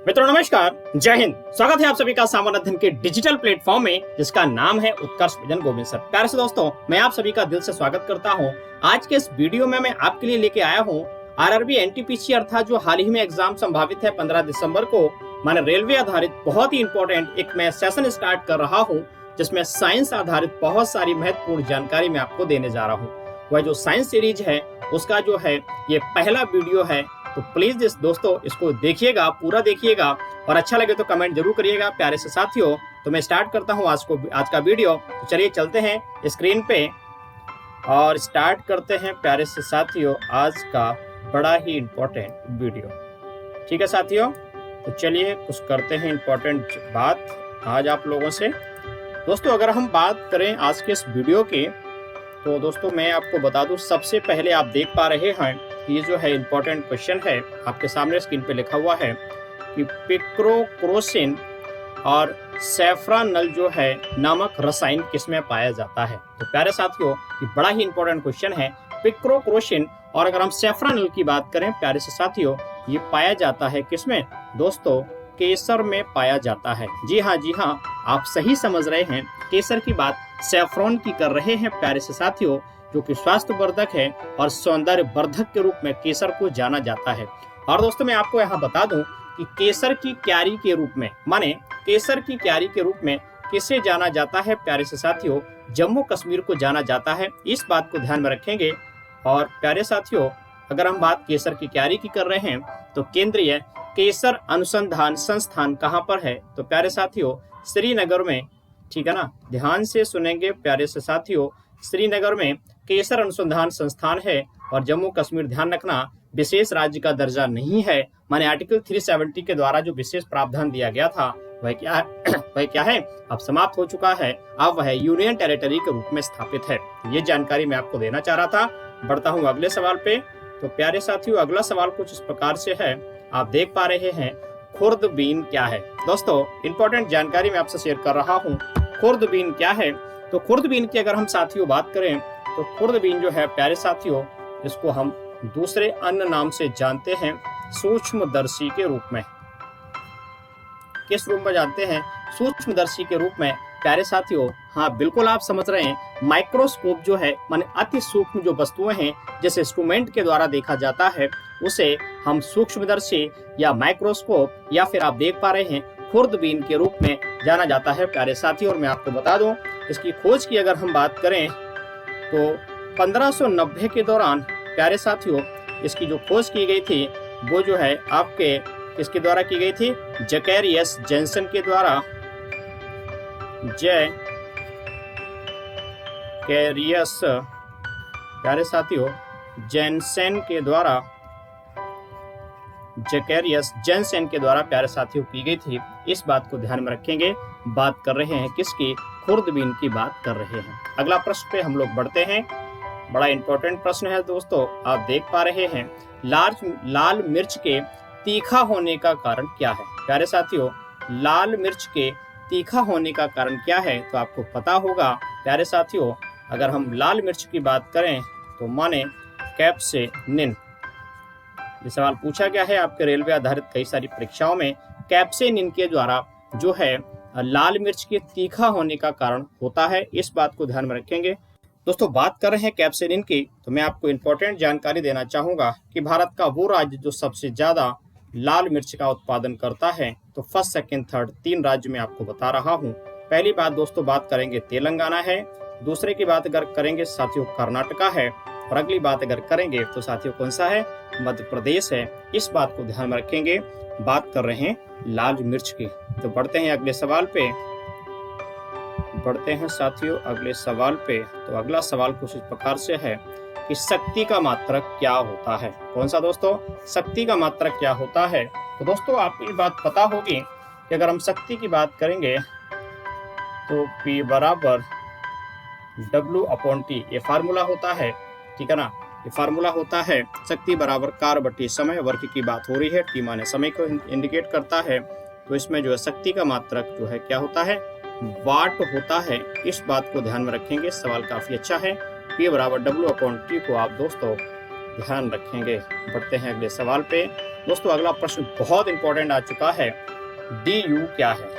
मित्रों नमस्कार, जय हिंद। स्वागत है आप सभी का सामान्य अध्ययन के डिजिटल प्लेटफॉर्म में जिसका नाम है उत्कर्ष विजन गोविंद सर। प्यारे से दोस्तों, मैं आप सभी का दिल से स्वागत करता हूं। आज के इस वीडियो में मैं आपके लिए लेके आया हूं आरआरबी एनटीपीसी अर्थात जो हाल ही में एग्जाम संभावित है 15 दिसंबर को। मैंने रेलवे आधारित बहुत ही इंपॉर्टेंट एक मैं सेशन स्टार्ट कर रहा हूँ जिसमें साइंस आधारित बहुत सारी महत्वपूर्ण जानकारी मैं आपको देने जा रहा हूँ। वह जो साइंस सीरीज है उसका जो है ये पहला वीडियो है, तो प्लीज दोस्तों इसको देखिएगा, पूरा देखिएगा और अच्छा लगे तो कमेंट जरूर करिएगा प्यारे से साथियों। तो मैं स्टार्ट करता हूँ आज का वीडियो। तो चलिए चलते हैं स्क्रीन पे और स्टार्ट करते हैं प्यारे से साथियों आज का बड़ा ही इम्पोर्टेंट वीडियो। ठीक है साथियों, तो चलिए कुछ करते हैं इम्पोर्टेंट बात आज आप लोगों से। दोस्तों अगर हम बात करें आज के इस वीडियो की, तो दोस्तों मैं आपको बता दूं, सबसे पहले आप देख पा रहे हैं ये जो है इम्पोर्टेंट क्वेश्चन है आपके सामने स्क्रीन पे लिखा हुआ है कि पिक्रोक्रोसिन और सैफ्रानल जो है नामक रसायन किसमें पाया जाता है। तो प्यारे साथियों ये बड़ा ही इम्पोर्टेंट क्वेश्चन है। पिक्रोक्रोसिन और अगर हम सैफ्रानल की बात करें प्यारे से साथियों, ये पाया जाता है किसमें दोस्तों, केसर में पाया जाता है। जी हाँ, आप सही समझ रहे हैं, केसर की बात सैफ्रॉन की कर रहे हैं प्यारे से साथियों, जो कि स्वास्थ्य वर्धक है और सौंदर्य वर्धक के रूप में केसर को जाना जाता है। और दोस्तों मैं आपको यहाँ बता दूं कि केसर की क्यारी के रूप में, माने केसर की क्यारी के रूप में किसे जाना जाता है प्यारे से साथियों, जम्मू कश्मीर को जाना जाता है। इस बात को ध्यान में रखेंगे। और प्यारे साथियों अगर हम बात केसर की क्यारी की कर रहे हैं तो केंद्रीय केसर अनुसंधान संस्थान कहाँ पर है, तो प्यारे साथियों श्रीनगर में। ठीक है ना, ध्यान से सुनेंगे प्यारे से साथियों, श्रीनगर में केसर अनुसंधान संस्थान है। और जम्मू कश्मीर ध्यान रखना विशेष राज्य का दर्जा नहीं है, माने आर्टिकल 370 के द्वारा जो विशेष प्रावधान दिया गया था वह क्या है अब समाप्त हो चुका है, अब वह यूनियन टेरिटरी के रूप में स्थापित है। ये जानकारी मैं आपको देना चाह रहा था। बढ़ता हूँ अगले सवाल पे। तो प्यारे साथियों अगला सवाल कुछ इस प्रकार से है, आप देख पा रहे हैं खुर्दबीन क्या है। दोस्तों इंपॉर्टेंट जानकारी मैं आपसे शेयर कर रहा हूँ। खुर्दबीन क्या है, तो खुर्दबीन की अगर हम साथियों बात करें तो खुर्दबीन जो है प्यारे साथियों, इसको हम दूसरे अन्य नाम से जानते हैं सूक्ष्मदर्शी के रूप में। किस रूप में जानते हैं, सूक्ष्मदर्शी के रूप में प्यारे साथियों। हाँ बिल्कुल आप समझ रहे हैं, माइक्रोस्कोप जो है माने अति सूक्ष्म जो वस्तुएं हैं जिस इंस्ट्रूमेंट के द्वारा देखा जाता है उसे हम सूक्ष्मदर्शी या माइक्रोस्कोप या फिर आप देख पा रहे हैं खुर्दबीन के रूप में जाना जाता है प्यारे साथियों। और मैं आपको बता दूं इसकी खोज की अगर हम बात करें तो 1590 के दौरान प्यारे साथियों इसकी जो खोज की गई थी वो जो है आपके किसके द्वारा की गई थी, जैकेरियस जेन्सेन के द्वारा। जैकेरियस प्यारे साथियों जेन्सेन के द्वारा, जैकेरियस जेन्सेन के द्वारा प्यारे साथियों की गई थी। इस बात को ध्यान में रखेंगे। बात कर रहे हैं किसकी, खुर्दबीन की बात कर रहे हैं। अगला प्रश्न पे हम लोग बढ़ते हैं। बड़ा इंपॉर्टेंट प्रश्न है दोस्तों, आप देख पा रहे हैं लाल मिर्च के तीखा होने का कारण क्या है। प्यारे साथियों लाल मिर्च के तीखा होने का कारण क्या है, तो आपको पता होगा प्यारे साथियों। अगर हम लाल मिर्च की बात करें तो माने कैप्सेनिन। ये सवाल पूछा गया है आपके रेलवे आधारित कई सारी परीक्षाओं में। कैप्सेनिन के द्वारा जो है लाल मिर्च के तीखा होने का कारण होता है, इस बात को ध्यान में रखेंगे। दोस्तों बात कर रहे हैं कैप्सेनिन की, तो मैं आपको इंपॉर्टेंट जानकारी देना चाहूंगा कि भारत का वो राज्य जो सबसे ज्यादा लाल मिर्च का उत्पादन करता है, तो फर्स्ट सेकंड थर्ड 3 राज्य में आपको बता रहा हूं। पहली बात दोस्तों बात करेंगे तेलंगाना है, दूसरे की बात अगर करेंगे साथियों कर्नाटका है, और अगली बात अगर करेंगे तो साथियों कौन सा है, मध्य प्रदेश है। इस बात को ध्यान में रखेंगे, बात कर रहे हैं लाल मिर्च की। तो बढ़ते हैं अगले सवाल पे, बढ़ते हैं साथियों अगले सवाल पे। तो अगला सवाल कुछ इस प्रकार से है कि शक्ति का मात्रक क्या होता है। कौन सा दोस्तों, शक्ति का मात्रक क्या होता है। तो दोस्तों आपको ये बात पता होगी कि अगर हम शक्ति की बात करेंगे तो P बराबर W/T ये फार्मूला होता है। ठीक है ना, ये फार्मूला होता है शक्ति बराबर कार्य बटी समय। वर्ग की बात हो रही है, T माने समय को इंडिकेट करता है। तो इसमें जो है शक्ति का मात्रक जो है क्या होता है, वाट होता है। इस बात को ध्यान में रखेंगे, सवाल काफी अच्छा है। P बराबर W/T को आप दोस्तों ध्यान रखेंगे। बढ़ते हैं अगले सवाल पे। दोस्तों अगला प्रश्न बहुत इंपॉर्टेंट आ चुका है, DU क्या है।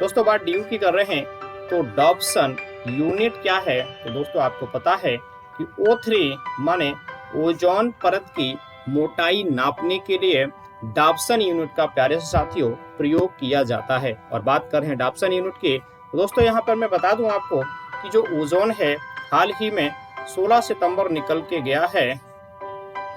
दोस्तों बात DU की कर रहे हैं तो डॉप्सन यूनिट क्या है। तो दोस्तों आपको पता है कि O3 माने ओजोन परत की मोटाई नापने के लिए डॉप्सन यूनिट का प्यारे से साथियों प्रयोग किया जाता है। और बात कर रहे हैं डॉप्सन यूनिट की, तो दोस्तों यहाँ पर मैं बता दूं आपको कि जो ओजोन है हाल ही में 16 सितंबर निकल के गया है।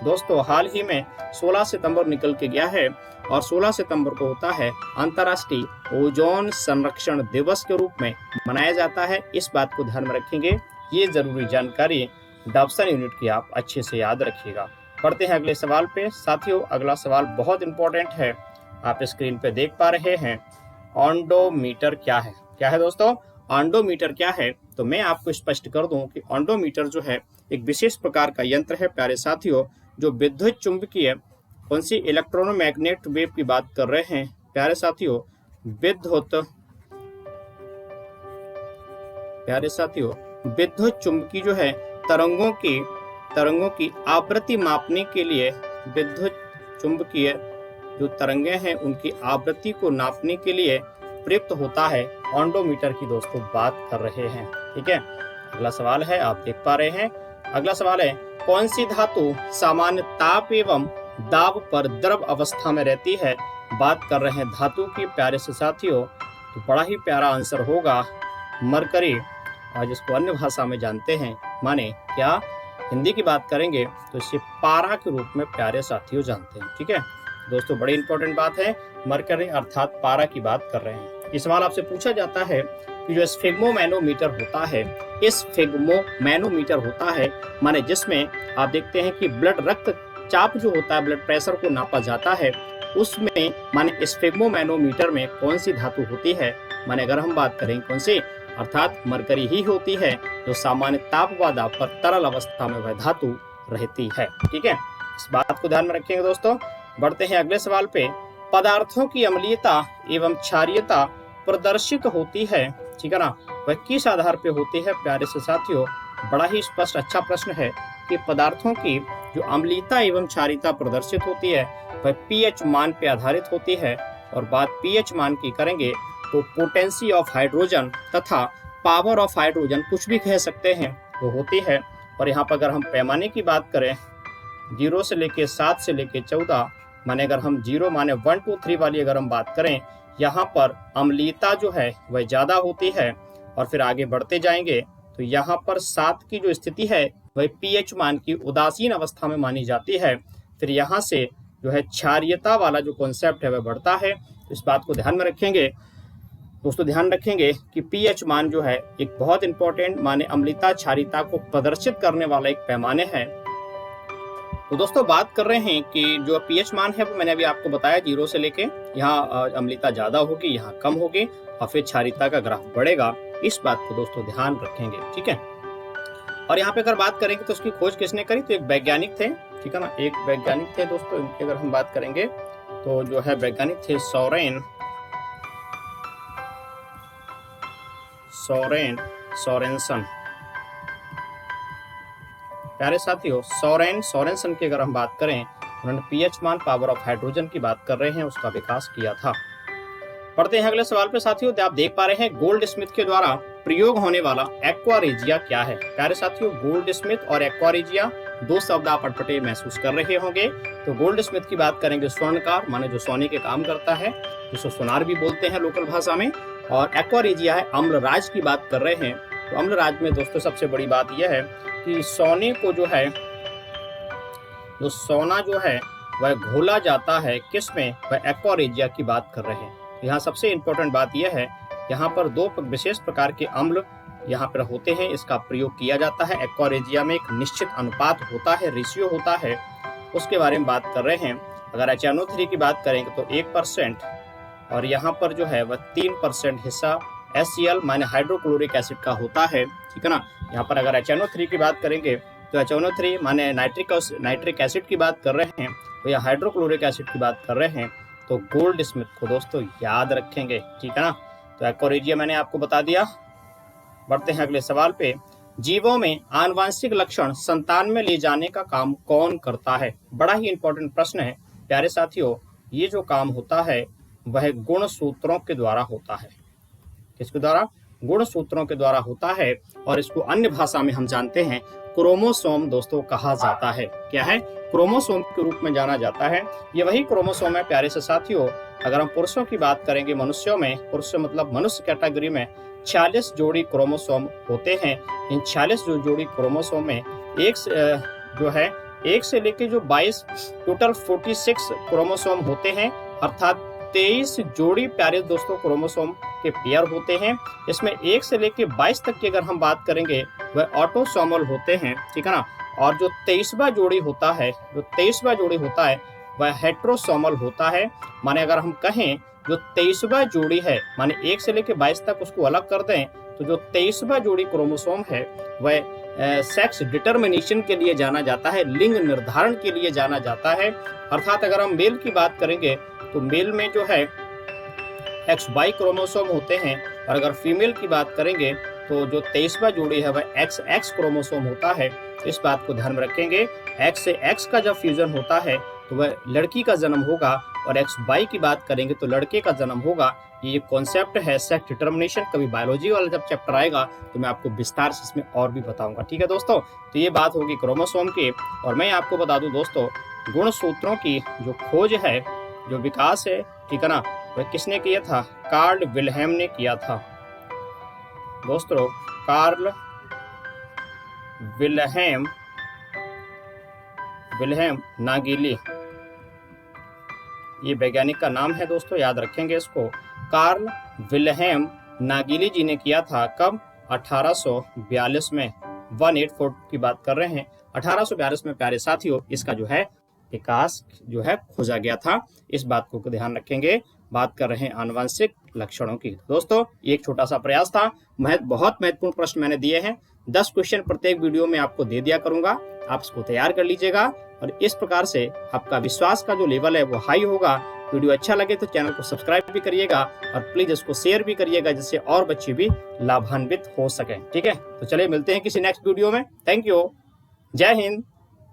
दोस्तों हाल ही में 16 सितंबर निकल के गया है और 16 सितंबर को होता है अंतर्राष्ट्रीय ओजोन संरक्षण दिवस के रूप में मनाया जाता है। इस बात को ध्यान में रखेंगे, ये जरूरी जानकारी डॉप्सन यूनिट की आप अच्छे से याद रखिएगा। बढ़ते हैं अगले सवाल पे। साथियों अगला सवाल बहुत इंपॉर्टेंट है, आप स्क्रीन पे देख पा रहे हैं। ऑन्डोमीटर क्या है। क्या है दोस्तों, ऑन्डोमीटर क्या है। तो मैं आपको स्पष्ट कर दूं कि ऑन्डोमीटर जो है एक विशेष प्रकार का यंत्र है प्यारे साथियों, जो विद्युत चुंबकीय कौन सी इलेक्ट्रोमैग्नेट वेव की बात कर रहे हैं प्यारे साथियों, विद्युत चुंबकीय जो है तरंगों की आवृत्ति मापने के लिए, विद्युत चुंबकीय जो तरंगे हैं उनकी आवृत्ति को नापने के लिए प्रयुक्त होता है ऑन्डोमीटर की दोस्तों बात कर रहे हैं। ठीक है, अगला सवाल है, आप देख पा रहे हैं। अगला सवाल है, कौन सी धातु सामान्य ताप एवं दाब पर द्रव अवस्था में रहती है। बात कर रहे हैं धातु की प्यारे से साथियों, तो बड़ा ही प्यारा आंसर होगा मरकरी, और जिसको अन्य भाषा में जानते हैं माने क्या, हिंदी की बात करेंगे तो इसे पारा के रूप में प्यारे साथियों जानते हैं। ठीक है दोस्तों, बड़ी इंपॉर्टेंट बात है, मरकरी अर्थात पारा की बात कर रहे हैं। ये सवाल आपसे पूछा जाता है कि जो स्फिग्मोमैनोमीटर होता है, इस स्फिग्मोमैनोमीटर होता है माने जिसमें आप देखते हैं कि ब्लड रक्तचाप जो होता है, ब्लड प्रेशर को नापा जाता है, उसमें माने स्फिग्मोमैनोमीटर में कौन सी धातु होती है। माने अगर हम बात करें कौन सी, अर्थात मरकरी ही होती है, जो सामान्य ताप व दाब पर तरल अवस्था में वह धातु रहती है। ठीक है, इस बात को ध्यान में रखेंगे दोस्तों। बढ़ते हैं अगले सवाल पे। पदार्थों की अम्लीयता एवं क्षारीयता प्रदर्शित होती है, ठीक है ना, वह किस आधार पे होती है प्यारे से साथियों। बड़ा ही स्पष्ट अच्छा प्रश्न है कि पदार्थों की जो अम्लीयता एवं क्षारीयता प्रदर्शित होती है वह पीएच मान पे आधारित होती है। और बात पीएच मान की करेंगे तो पोटेंसी ऑफ हाइड्रोजन तथा पावर ऑफ हाइड्रोजन, कुछ भी कह सकते हैं, वो होती है। और यहाँ पर अगर हम पैमाने की बात करें 0 से लेके 7 से लेके 14, माने अगर हम 0 माने 1 2 3 वाली अगर हम बात करें, यहाँ पर अम्लीयता जो है वह ज़्यादा होती है। और फिर आगे बढ़ते जाएंगे तो यहाँ पर 7 की जो स्थिति है वह पीएच मान की उदासीन अवस्था में मानी जाती है। फिर यहाँ से जो है क्षारीयता वाला जो कॉन्सेप्ट है वह बढ़ता है। इस बात को ध्यान में रखेंगे दोस्तों, ध्यान रखेंगे कि पीएच मान जो है एक बहुत इंपॉर्टेंट माने अम्लीयता क्षारीयता को प्रदर्शित करने वाला एक पैमाने है। तो दोस्तों बात कर रहे हैं कि जो पीएच मान है वो मैंने अभी आपको बताया 0 से लेके, यहाँ अम्लीयता ज्यादा होगी, यहाँ कम होगी, और फिर क्षारीयता का ग्राफ बढ़ेगा। इस बात को दोस्तों ध्यान रखेंगे। ठीक है, और यहाँ पे अगर बात करेंगे तो उसकी खोज किसने करी, तो एक वैज्ञानिक थे। ठीक है ना, एक वैज्ञानिक थे दोस्तों, इनकी अगर हम बात करेंगे तो जो है वैज्ञानिक थे सोरेनसन। प्यारे साथियों, सोरेनसन की अगर हम बात करें, उन्होंने पीएच मान पावर ऑफ हाइड्रोजन की बात कर रहे हैं, उसका विकास किया था। पढ़ते हैं अगले सवाल पे साथियों, आप देख पा रहे हैं गोल्ड स्मिथ के द्वारा प्रयोग होने वाला एक्वारेजिया क्या है। प्यारे साथियों, गोल्ड स्मिथ और एक्वारेजिया दो शब्द आप अटपटे महसूस कर रहे होंगे। तो गोल्ड स्मिथ की बात करेंगे स्वर्णकार, माने जो सोने के काम करता है, जिसको सोनार भी बोलते हैं लोकल भाषा में। और एक्वारेजिया है अम्लराज की बात कर रहे हैं। तो अम्लराज में दोस्तों सबसे बड़ी बात यह है कि सोने को जो है, जो सोना जो है वह घोला जाता है किसमें, वह एक्वारेजिया की बात कर रहे हैं। यहाँ सबसे इम्पोर्टेंट बात यह है, यहाँ पर दो विशेष प्रकार के अम्ल यहाँ पर होते हैं, इसका प्रयोग किया जाता है। एक्वारेजिया में एक निश्चित अनुपात होता है, रेशियो होता है, उसके बारे में बात कर रहे हैं। अगर HNO3 की बात करेंगे तो 1%, और यहाँ पर जो है वह 3% हिस्सा HCl माने हाइड्रोक्लोरिक एसिड का होता है। ठीक है ना, यहाँ पर अगर HNO3 की बात करेंगे तो HNO3 माने नाइट्रिक एसिड की बात कर रहे हैं, तो या हाइड्रोक्लोरिक एसिड की बात कर रहे हैं। तो गोल्ड स्मिथ को दोस्तों याद रखेंगे। ठीक है ना, तो एक्वारेजिया मैंने आपको बता दिया। बढ़ते हैं अगले सवाल पे। जीवों में आनुवंशिक लक्षण संतान में ले जाने का काम कौन करता है? बड़ा ही इंपॉर्टेंट प्रश्न है प्यारे साथियों। ये जो काम होता है वह गुणसूत्रों के द्वारा होता है। किसके द्वारा? गुणसूत्रों के द्वारा होता है, और इसको अन्य भाषा में हम जानते हैं क्रोमोसोम दोस्तों कहा जाता है। क्या है? क्रोमोसोम के रूप में जाना जाता है। ये वही क्रोमोसोम है प्यारे से साथियों। अगर हम पुरुषों की बात करेंगे, मनुष्यों में, पुरुष मतलब मनुष्य कैटेगरी में 46 जोड़ी क्रोमोसोम होते हैं। इन 46 जोड़ी क्रोमोसोम में एक से लेके जो 22 टोटल 46 क्रोमोसोम होते हैं, अर्थात 23 जोड़ी प्यारे दोस्तों क्रोमोसोम के पेयर होते हैं। इसमें 1 से लेके 22 तक की अगर हम बात करेंगे वह ऑटोसोमल होते हैं, ठीक है ना। और जो 23वां जोड़ी होता है वह हेट्रोसोमल होता है। माने अगर हम कहें जो 23वां जोड़ी है, माने 1 से लेके 22 तक उसको अलग कर दें, तो जो 23वां जोड़ी क्रोमोसोम है वह सेक्स डिटर्मिनेशन के लिए जाना जाता है, लिंग निर्धारण के लिए जाना जाता है। अर्थात अगर हम मेल की बात करेंगे तो मेल में जो है XY क्रोमोसोम होते हैं, और अगर फीमेल की बात करेंगे तो जो 23वां जोड़ी है वह XX क्रोमोसोम होता है। इस बात को ध्यान में रखेंगे। X से X का जब फ्यूजन होता है तो वह लड़की का जन्म होगा, और XY की बात करेंगे तो लड़के का जन्म होगा। ये कॉन्सेप्ट है सेक्स डिटर्मिनेशन। कभी बायोलॉजी वाला जब चैप्टर आएगा तो मैं आपको विस्तार से इसमें और भी बताऊंगा, ठीक है दोस्तों। तो ये बात होगी क्रोमोसोम की। और मैं आपको बता दूं दोस्तों, गुणसूत्रों की जो खोज है, जो विकास है, ठीक है ना, वह किसने किया था? कार्ल विल्हेम ने किया था दोस्तों। कार्ल विल्हेम नागिली, ये वैज्ञानिक का नाम है दोस्तों, याद रखेंगे इसको। कार्ल विल्हेम नागिली जी ने किया था। कब? 1842 में। 184 की बात कर रहे हैं। 1842 में प्यारे साथियों इसका जो है विकास जो है खोजा गया था। इस बात को ध्यान रखेंगे। बात कर रहे हैं आनुवंशिक लक्षणों की। दोस्तों एक छोटा सा प्रयास था। बहुत महत्वपूर्ण प्रश्न मैंने दिए हैं। 10 क्वेश्चन प्रत्येक वीडियो में आपको दे दिया करूंगा। आप इसको तैयार कर लीजिएगा, और इस प्रकार से आपका विश्वास का जो लेवल है वो हाई होगा। वीडियो अच्छा लगे तो चैनल को सब्सक्राइब भी करिएगा, और प्लीज इसको शेयर भी करिएगा, जिससे और बच्चे भी लाभान्वित हो सकें, ठीक है। तो चलिए मिलते हैं किसी नेक्स्ट वीडियो में। Thank you. जय हिंद।